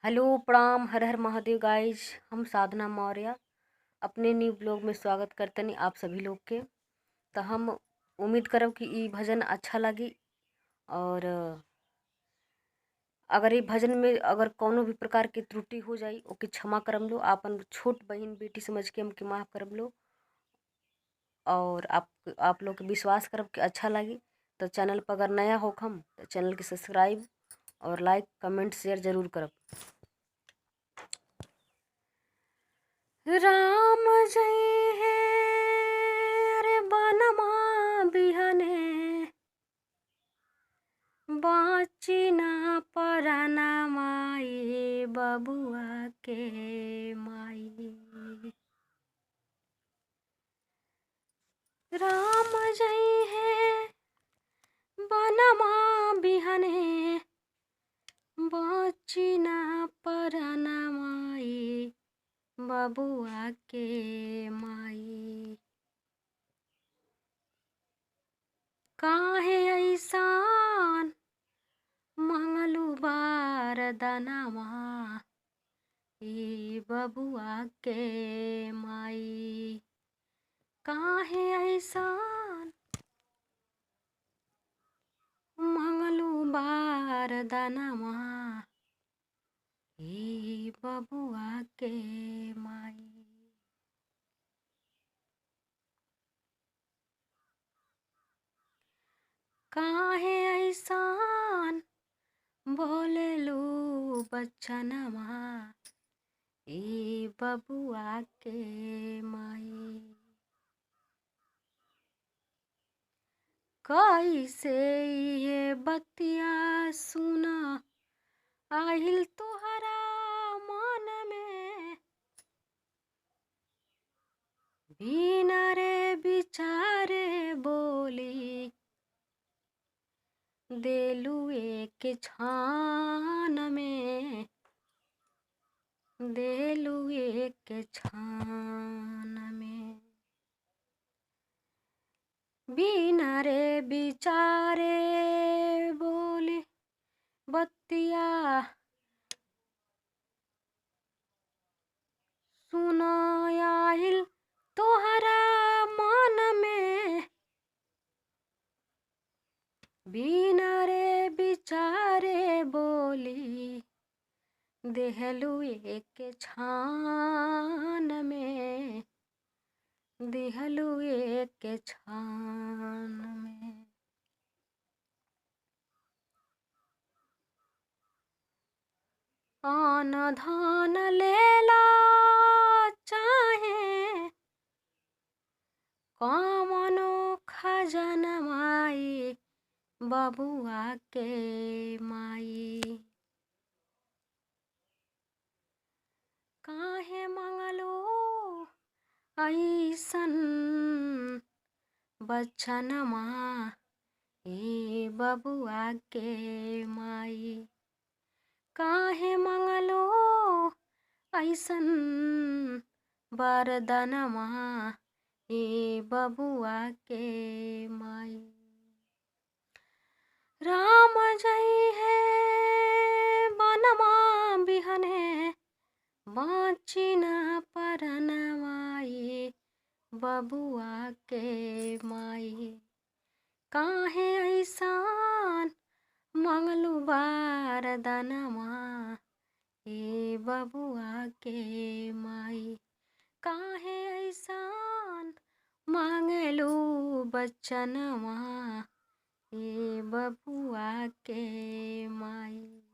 Hello प्रणाम हर हर Mahadev guys. हम साधना मौर्य अपने न्यू ब्लॉग में स्वागत करते हैं आप सभी लोग के। तो हम उम्मीद करब कि ई भजन अच्छा लगी। और अगर ये भजन में अगर कोनो भी प्रकार की त्रुटि हो जाई ओके क्षमा करम लो। आपन छोट बहन बेटी समझ के हमके माफ़ करम लो। और आप लोग के विश्वास करब कि अच्छा लगी। तो चैनल पर अगर नया हो हम तो चैनल के सब्सक्राइब और लाइक कमेंट शेयर जरूर करब। राम जय है अरे बनमा बिहने बाची ना पराना माई बबुआ के माई। राम जय है बनमा बिहने बाची ना पराना माई बबुआ के माई। काहे ऐसान मंगलू बार दनवा ई बबुआ के माई। काहे ऐसान मंगलू बार दनवा ई बबुआ के माई। काहे ऐसान बोलेलू बचनवा ई बबुआ के माई। कैसे ये बतिया सुना आहिल तुहरा मन में बिना रे बिचारे बोली देलू एक छान में देलू एक छान में। बिना रे बिचारे बोली बतिया सुनायाहिल तोहरा मन में बिना रे बिचारे बोली देहलू एक छान में देहलू एक छान में। आन धान लेला चाहे कमनो खजनवाई बबुआ के माई। काहे मंगलो ऐसन बचनमा ए बबुआ के माई। काहे मंगलो ऐसन वरदनमा ए बबुआ के माई। राम जय है बनमा बिहने बाची ना परनवाई बबुआ के माई। काहे ऐसान मंगलू बार दनमा ए बबुआ के माई। काहे ऐसान मांगलू बचनवा ए बबुआ के माई।